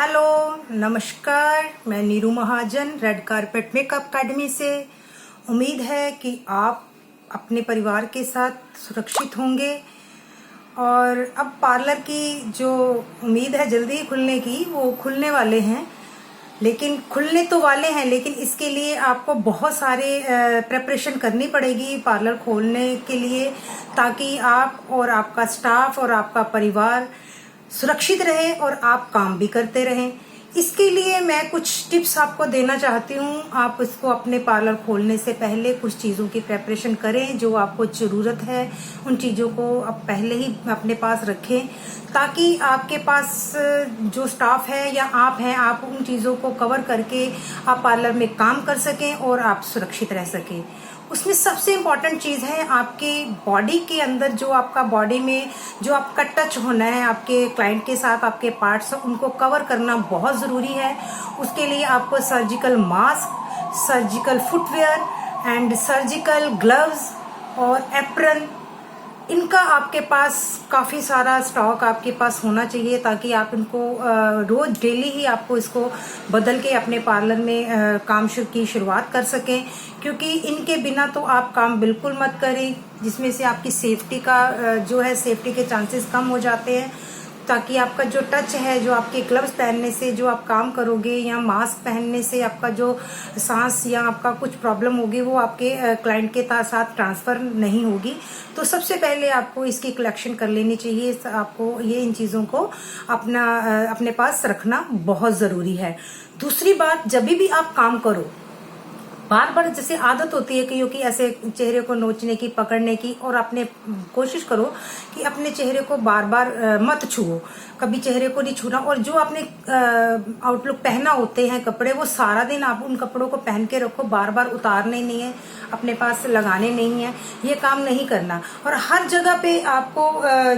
Hello, नमस्कार। मैं नीरू महाजन, red carpet makeup academy से। उम्मीद है कि आप अपने परिवार के साथ सुरक्षित होंगे। और अब पार्लर की जो उम्मीद है जल्दी ही खुलने की, वो खुलने वाले हैं। लेकिन खुलने तो वाले हैं, लेकिन इसके लिए आपको बहुत सारे प्रेपरेशन करनी पड़ेगी पार्लर खोलने के लिए, ताकि आप और आपका स्टाफ और आपका परिवार सुरक्षित रहे और आप काम भी करते रहें। इसके लिए मैं कुछ टिप्स आपको देना चाहती हूँ। आप इसको अपने पार्लर खोलने से पहले कुछ चीज़ों की प्रेपरेशन करें, जो आपको ज़रूरत है उन चीज़ों को आप पहले ही अपने पास रखें, ताकि आपके पास जो स्टाफ है या आप हैं, आप उन चीज़ों को कवर करके आप पार्लर में काम कर सकें और आप सुरक्षित रह सकें। उसमें सबसे इम्पॉर्टेंट चीज़ है आपके बॉडी के अंदर, जो आपका बॉडी में जो आपका टच होना है आपके क्लाइंट के साथ, आपके पार्ट्स उनको कवर करना बहुत ज़रूरी है। उसके लिए आपको surgical mask, surgical footwear and surgical gloves और एप्रन, इनका आपके पास काफ़ी सारा स्टॉक आपके पास होना चाहिए, ताकि आप इनको रोज़ डेली ही आपको इसको बदल के अपने पार्लर में काम की शुरुआत कर सकें। क्योंकि इनके बिना तो आप काम बिल्कुल मत करें, जिसमें से आपकी सेफ्टी का जो है सेफ्टी के चांसेस कम हो जाते हैं। ताकि आपका जो टच है, जो आपके ग्लव्स पहनने से जो आप काम करोगे या मास्क पहनने से आपका जो सांस या आपका कुछ प्रॉब्लम होगी वो आपके क्लाइंट के साथ ट्रांसफर नहीं होगी। तो सबसे पहले आपको इसकी कलेक्शन कर लेनी चाहिए। आपको ये इन चीज़ों को अपने पास रखना बहुत ज़रूरी है। दूसरी बात, जब भी आप काम करो, बार बार जैसे आदत होती है क्योंकि ऐसे चेहरे को नोचने की, पकड़ने की, और अपने कोशिश करो कि अपने चेहरे को बार बार मत छुओ, कभी चेहरे को नहीं छूना। और जो आपने आउटलुक पहना होते हैं कपड़े, वो सारा दिन आप उन कपड़ों को पहन के रखो, बार बार उतारने नहीं है, अपने पास लगाने नहीं है, ये काम नहीं करना। और हर जगह पे आपको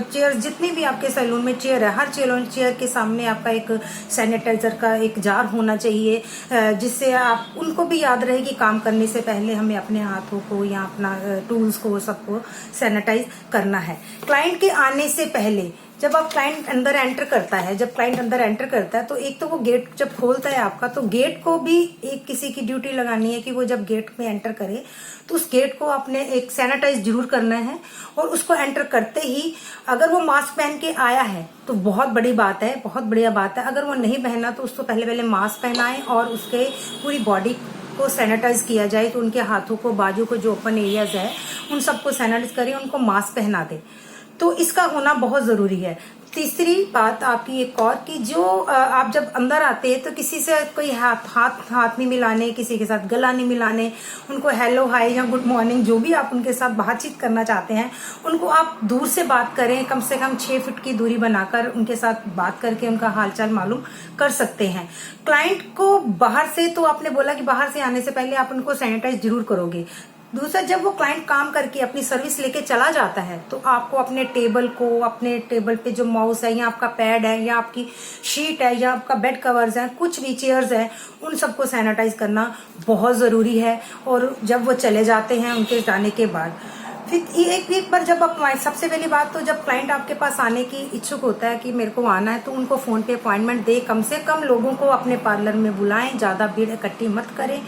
चेयर, जितनी भी आपके सैलून में चेयर है, हर चेयर के सामने आपका एक सैनिटाइजर का एक जार होना चाहिए, जिससे आप उनको भी याद रहे कि काम करने से पहले हमें अपने हाथों को या अपना टूल्स को सबको सैनिटाइज करना है। क्लाइंट के आने से पहले जब आप क्लाइंट अंदर एंटर करता है, तो एक तो वो गेट जब खोलता है आपका, तो गेट को भी एक किसी की ड्यूटी लगानी है कि वो जब गेट में एंटर करे तो उस गेट को आपने एक सैनिटाइज जरूर करना है। और उसको एंटर करते ही अगर वो मास्क पहन के आया है तो बहुत बड़ी बात है, बहुत बढ़िया बात है। अगर वो नहीं पहना तो उसको पहले मास्क पहनाएं और उसके पूरी बॉडी को सैनिटाइज किया जाए। तो उनके हाथों को, बाजू को, जो ओपन एरियाज है उन सबको सैनिटाइज करें, उनको मास्क पहना दें। तो इसका होना बहुत जरूरी है। तीसरी बात आपकी एक और, कि जो आप जब अंदर आते हैं तो किसी से कोई हाथ नहीं मिलाने, किसी के साथ गला नहीं मिलाने, उनको हेलो, हाय या गुड मॉर्निंग, जो भी आप उनके साथ बातचीत करना चाहते हैं, उनको आप दूर से बात करें। कम से कम 6 फीट की दूरी बनाकर उनके साथ बात करके उनका हालचाल मालूम कर सकते हैं। क्लाइंट को बाहर से, तो आपने बोला कि बाहर से आने से पहले आप उनको सैनिटाइज जरूर करोगे। दूसरा, जब वो क्लाइंट काम करके अपनी सर्विस लेके चला जाता है तो आपको अपने टेबल पे जो माउस है या आपका पैड है या आपकी शीट है या आपका बेड कवर्स है, कुछ भी चेयर्स है, उन सबको सैनिटाइज करना बहुत जरूरी है। और जब वो चले जाते हैं उनके जाने के बाद, फिर एक बार जब आप, सबसे पहली बात तो जब क्लाइंट आपके पास आने की इच्छुक होता है कि मेरे को आना है, तो उनको फोन पे अपॉइंटमेंट दे, कम से कम लोगों को अपने पार्लर में बुलाएं, ज्यादा भीड़ इकट्ठी मत करें।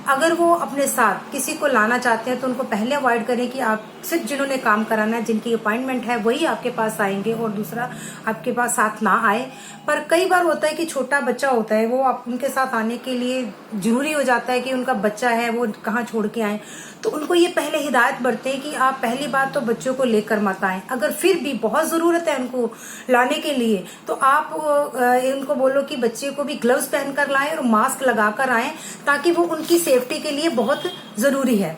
अगर वो अपने साथ किसी को लाना चाहते हैं तो उनको पहले अवॉइड करें कि आप सिर्फ जिन्होंने काम कराना है, जिनकी अपॉइंटमेंट है, वही आपके पास आएंगे और दूसरा आपके पास साथ ना आए। पर कई बार होता है कि छोटा बच्चा होता है, वो आप उनके साथ आने के लिए जरूरी हो जाता है कि उनका बच्चा है, वो कहाँ छोड़ के आए। तो उनको ये पहले हिदायत बरतें कि आप पहली बात तो बच्चों को लेकर मत आए। अगर फिर भी बहुत जरूरत है उनको लाने के लिए, तो आप उनको बोलो कि बच्चे को भी ग्लव्स पहनकर लाएं और मास्क लगाकर आए, ताकि वो उनकी सेफ्टी के लिए बहुत जरूरी है।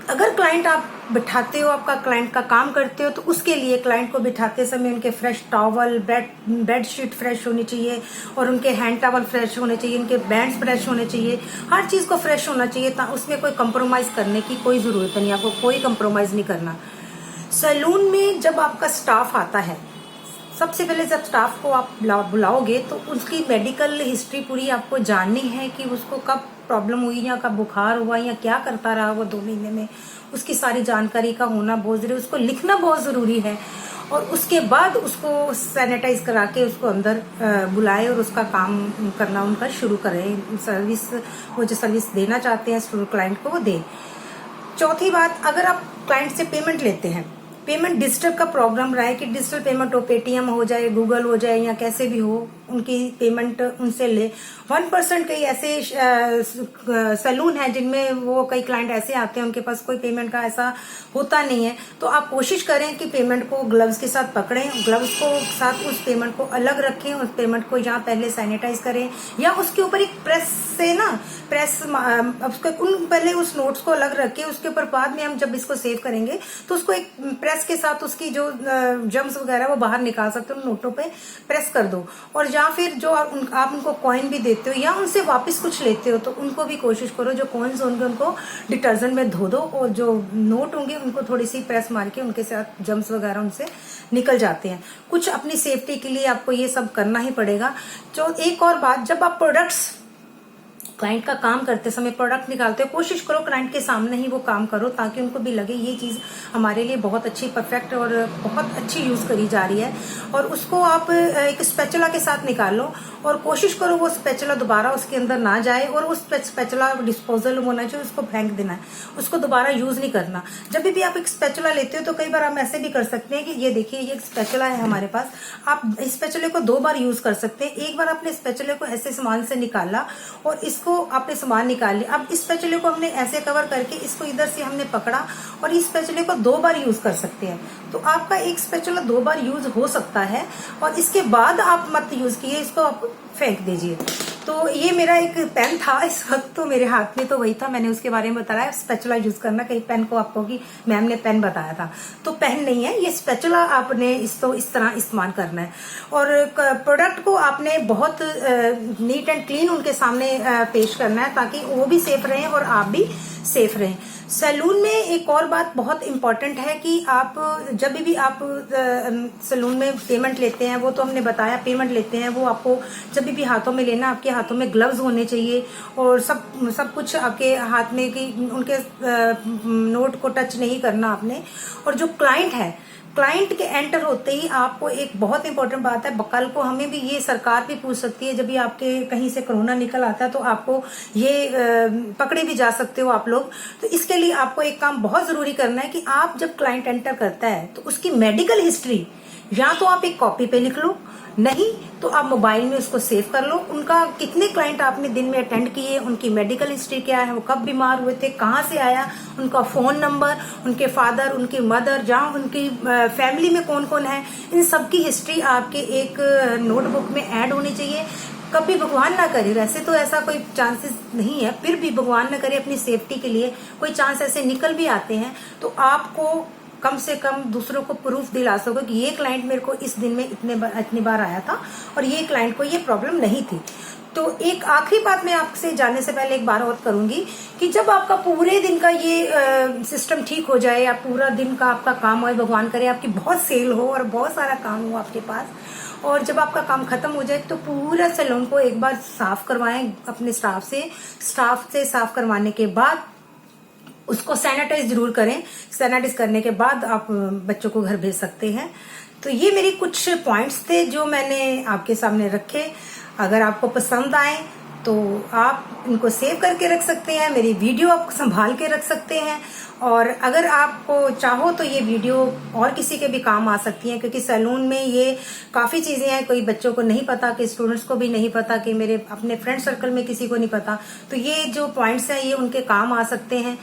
अगर क्लाइंट आप बिठाते हो, आपका क्लाइंट का काम करते हो, तो उसके लिए क्लाइंट को बिठाते समय उनके फ्रेश टॉवल, बेडशीट फ्रेश होनी चाहिए, और उनके हैंड टॉवल फ्रेश होने चाहिए, उनके बैंड्स फ्रेश होने चाहिए, हर चीज को फ्रेश होना चाहिए। उसमें कोई कंप्रोमाइज करने की कोई जरूरत नहीं, आपको कोई कंप्रोमाइज नहीं करना। सैलून में जब आपका स्टाफ आता है, सबसे पहले जब स्टाफ को आप बुलाओगे तो उसकी मेडिकल हिस्ट्री पूरी आपको जाननी है, कि उसको कब प्रॉब्लम हुई या कब बुखार हुआ या क्या करता रहा वो 2 महीने में, उसकी सारी जानकारी का होना बहुत जरूरी है। उसको लिखना बहुत जरूरी है। और उसके बाद उसको सैनिटाइज करा के उसको अंदर बुलाए और उसका काम करना उनका शुरू करें। सर्विस, वो जो सर्विस देना चाहते हैं क्लाइंट को वो दें। चौथी बात, अगर आप क्लाइंट से पेमेंट लेते हैं, पेमेंट डिजिटल का प्रोग्राम रहा है कि डिजिटल पेमेंट हो, पेटीएम हो जाए, गूगल हो जाए, या कैसे भी हो, उनकी पेमेंट उनसे ले। 1% कई ऐसे सैलून है जिनमें वो कई क्लाइंट ऐसे आते हैं उनके पास कोई पेमेंट का ऐसा होता नहीं है, तो आप कोशिश करें कि पेमेंट को ग्लव्स के साथ पकड़ें, ग्लव्स को साथ उस पेमेंट को अलग रखें, उस पेमेंट को यहाँ पहले सैनिटाइज करें, या उसके ऊपर एक प्रेस से ना पहले उस नोट्स को अलग रखें, उसके ऊपर बाद में हम जब इसको सेव करेंगे तो उसको एक प्रेस के साथ उसकी जो जम्स वगैरह वो बाहर निकाल सकते हो, उन नोटों पे प्रेस कर दो। और या फिर जो आप उनको कॉइन भी देते हो या उनसे वापस कुछ लेते हो तो उनको भी कोशिश करो जो कॉइन्स होंगे उनको डिटर्जेंट में धो दो, और जो नोट होंगे उनको थोड़ी सी प्रेस मार के उनके साथ जम्स वगैरह उनसे निकल जाते हैं। कुछ अपनी सेफ्टी के लिए आपको ये सब करना ही पड़ेगा। जो एक और बात, जब आप प्रोडक्ट्स क्लाइंट का काम करते समय प्रोडक्ट निकालते हो, कोशिश करो क्लाइंट के सामने ही वो काम करो ताकि उनको भी लगे ये चीज हमारे लिए बहुत अच्छी, परफेक्ट और बहुत अच्छी यूज करी जा रही है। और उसको आप एक स्पैचुला के साथ निकालो और कोशिश करो वो स्पैचुला दोबारा उसके अंदर ना जाए, और उस स्पैचुला डिस्पोजल होना चाहिए, उसको फेंक देना है, उसको दोबारा यूज नहीं करना। जब भी आप एक स्पैचुला लेते हो तो कई बार हम ऐसे भी कर सकते हैं कि ये देखिए ये स्पैचुला है हमारे पास, आप इस स्पैचुले को 2 बार यूज कर सकते हैं। एक बार आपने स्पैचुले को ऐसे सामान से निकाला और इसको आपने सामान निकाल लिया, अब इस स्पैचुले को हमने ऐसे कवर करके इसको इधर से हमने पकड़ा और इस स्पैचुले को 2 बार यूज कर सकते हैं। तो आपका एक स्पैचुला 2 बार यूज हो सकता है, और इसके बाद आप मत यूज किए, इसको आप फेंक दीजिए। तो ये मेरा एक पेन था इस वक्त, तो मेरे हाथ में तो वही था, मैंने उसके बारे में बताया स्पैचुला यूज करना। कई पेन को आपको कि मैम ने पेन बताया था, तो पेन नहीं है ये स्पैचुला, आपने इसको इस तरह इस्तेमाल करना है। और प्रोडक्ट को आपने बहुत नीट एंड क्लीन उनके सामने पेश करना है ताकि वो भी सेफ रहें और आप भी सेफ रहें। सैलून में एक और बात बहुत इंपॉर्टेंट है कि आप जब भी आप सैलून में पेमेंट लेते हैं, वो तो हमने बताया पेमेंट लेते हैं, वो आपको जब भी हाथों में लेना, आपके हाथों में ग्लव्स होने चाहिए और सब कुछ आपके हाथ में कि उनके नोट को टच नहीं करना आपने। और जो क्लाइंट है, क्लाइंट के एंटर होते ही आपको एक बहुत इंपॉर्टेंट बात है, कल को हमें भी ये सरकार भी पूछ सकती है, जब भी आपके कहीं से कोरोना निकल आता है तो आपको ये पकड़े भी जा सकते हो आप लोग। तो इसके लिए आपको एक काम बहुत जरूरी करना है कि आप जब क्लाइंट एंटर करता है तो उसकी मेडिकल हिस्ट्री या तो आप एक कॉपी पे लिख लो, नहीं तो आप मोबाइल में उसको सेव कर लो। उनका कितने क्लाइंट आपने दिन में अटेंड किए, उनकी मेडिकल हिस्ट्री क्या है, वो कब बीमार हुए थे, कहाँ से आया, उनका फोन नंबर, उनके फादर, उनकी मदर, जहाँ उनकी फैमिली में कौन कौन है, इन सब की हिस्ट्री आपके एक नोटबुक में ऐड होनी चाहिए। कभी भगवान ना करे, वैसे तो ऐसा कोई चांसेस नहीं है, फिर भी भगवान ना करे अपनी सेफ्टी के लिए कोई चांस ऐसे निकल भी आते हैं, तो आपको कम से कम दूसरों को प्रूफ दिला सको कि ये क्लाइंट मेरे को इस दिन में इतनी बार आया था और ये क्लाइंट को ये प्रॉब्लम नहीं थी। तो एक आखिरी बात मैं आपसे जाने से पहले एक बार और करूंगी कि जब आपका पूरे दिन का ये सिस्टम ठीक हो जाए, या पूरा दिन का आपका काम हो, भगवान करे आपकी बहुत सेल हो और बहुत सारा काम हो आपके पास, और जब आपका काम खत्म हो जाए तो पूरा सैलून को एक बार साफ करवाएं अपने स्टाफ से साफ करवाने के बाद उसको सैनिटाइज जरूर करें। सैनिटाइज करने के बाद आप बच्चों को घर भेज सकते हैं। तो ये मेरी कुछ पॉइंट्स थे जो मैंने आपके सामने रखे। अगर आपको पसंद आए तो आप इनको सेव करके रख सकते हैं, मेरी वीडियो आप संभाल के रख सकते हैं, और अगर आपको चाहो तो ये वीडियो और किसी के भी काम आ सकती है, क्योंकि सैलून में ये काफी चीजें हैं, कोई बच्चों को नहीं पता, कि स्टूडेंट्स को भी नहीं पता, कि मेरे अपने फ्रेंड सर्कल में किसी को नहीं पता, तो ये जो पॉइंट्स हैं ये उनके काम आ सकते हैं।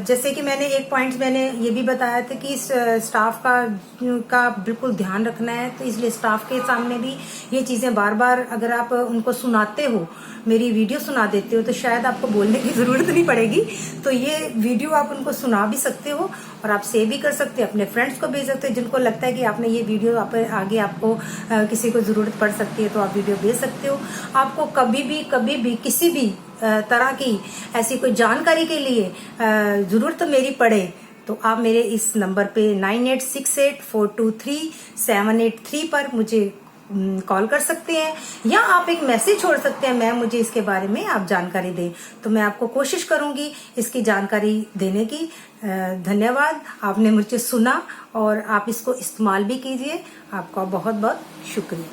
जैसे कि मैंने एक पॉइंट मैंने ये भी बताया था कि स्टाफ का बिल्कुल ध्यान रखना है, तो इसलिए स्टाफ के सामने भी ये चीजें बार बार अगर आप उनको सुनाते हो, मेरी वीडियो सुना देते हो, तो शायद आपको बोलने की जरूरत नहीं पड़ेगी। तो ये वीडियो आप उनको सुना भी सकते हो और आप सेव भी कर सकते हो, अपने फ्रेंड्स को भेज सकते हो, जिनको लगता है कि आपने ये वीडियो आगे आपको किसी को जरूरत पड़ सकती है तो आप वीडियो भेज सकते हो। आपको कभी भी किसी भी तरह की ऐसी कोई जानकारी के लिए जरूरत मेरी पड़े तो आप मेरे इस नंबर पे 9868423783 पर मुझे कॉल कर सकते हैं या आप एक मैसेज छोड़ सकते हैं, मैम मुझे इसके बारे में आप जानकारी दें, तो मैं आपको कोशिश करूंगी इसकी जानकारी देने की। धन्यवाद, आपने मुझे सुना और आप इसको इस्तेमाल भी कीजिए। आपका बहुत बहुत शुक्रिया।